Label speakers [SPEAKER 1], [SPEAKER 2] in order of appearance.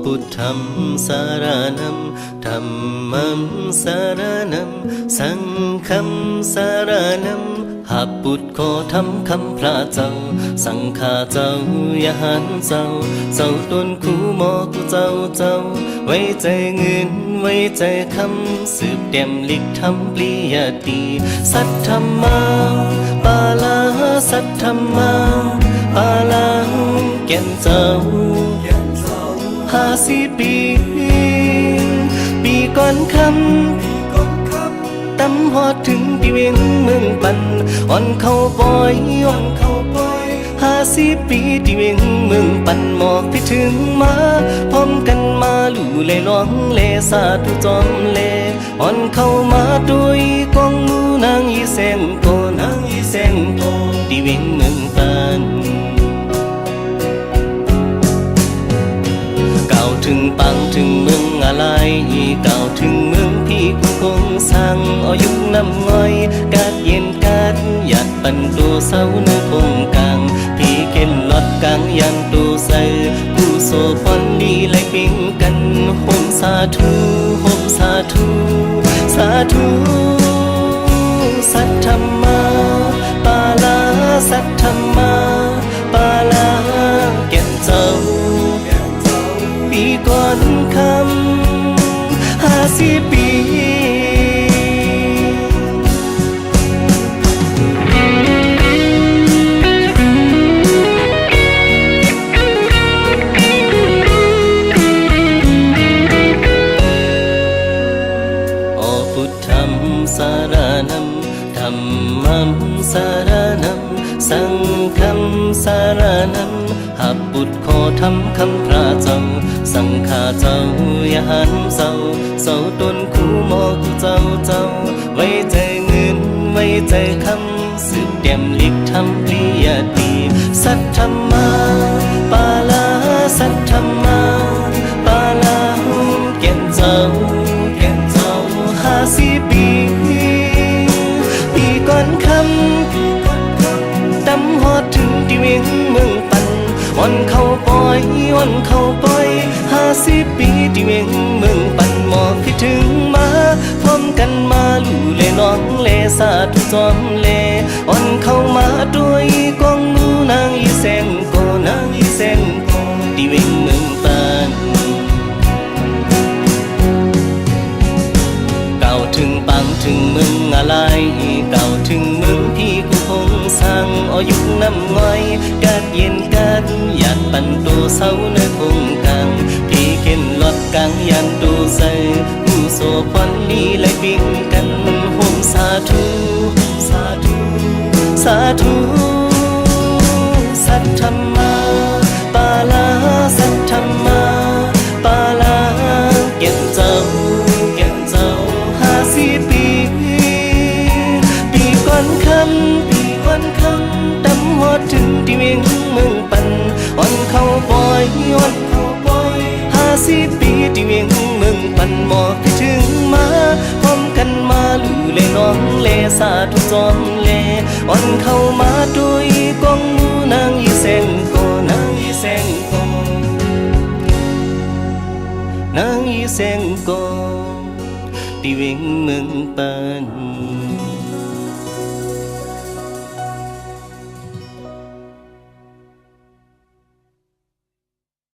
[SPEAKER 1] พุทธัมสารนัมธัมมัมสารนัมสังฆัมสารนัมหากพุทธขอทำคำพระเจ้าสังฆาเจ้าอย่าหันเจ้าเจ้าต้นคู่หมอกูเจ้าไว้ใจเงินไว้ใจคำสืบเต็มลิกทำปริยตีสัทธรรมาปาลาสัทธรรมาปาลาแก่นเจ้า50 ปีก่อนคำตำฮอดถึงปีเวียงเมืองปันอ่อนเข้าปอย50 ปีที่เวียงเมืองปันหมอกที่ถึงมาพร้อมกันมาลู่เลยร้องเลสาธุจอมเลอ่อนเข้ามาด้วยกองมูนางอีแสงโกที่เวียงเมืองปันถึงปังถึงเมืองอะไรเก่าถึงเมืองพี่คงสร้างอายุน้ำง่อยกาดเย็นกาดหยัดปันตัวเศร้าเนื้อคงกลางพี่เข็นลอดกลางยันตัวใส่ผู้โซพอนดีไล่ปิ้งกันโฮมสาธุสัทธรรมาปาลาสัทธรรมาปาลาแก่นเจ้าปีก่อนคำ50 ปีโอพุทธัมสารนัมธัมมัมสารนัมสังฆัมสารนัมหากบุตรขอทำคำพระเจ้าสังฆาเจ้าอย่าหันเศร้าต้นคู่หมอกูเจ้าไว้ใจเงินไว้ใจคำสืบเต็มลิกทำปริยตีสัทธรรมาปาลาสัทธรรมาปาลาแก่นเจ้า50 ปีก่อนคำตำฮอดถึงที่เวียงเมืองปันอ่อนเข้าปอย50 ปีที่เวียงเมืองปันหมอกคิดถึงมาพร้อมกันมาลู่เลยน้องเลสาธุจอมเลอ่อนเข้ามาด้วยกองมูนางอีแสงโกที่เวียงเมืองปันถึงปังถึงเมืองอะไรเก่าถึงเมืองพี่กูคงสร้างอายุน้ำง่อยกาดเย็นกาดหยัดปันตัวเศร้าเนื้อคงกลางพี่เข็นลอดกลางยันตัวใส่ผู้โซพอนดีไล่ปิ้งกันโฮมสาธุสัทธรรมาปาลาสัทธรรมาปาลาแก่นเจ้า50 ปีก่อนคำตำฮอดถึงที่เวียงเมืองปันอ่อนเข้าปอย50 ปีที่เวียงเมืองปันหมอกที่ถึงมาพร้อมกันมาลู่เลยน้องเลสาธุจอมเลอ่อนเข้ามาด้วยกองมูนางอีแสงโกที่เวียงเมืองปัน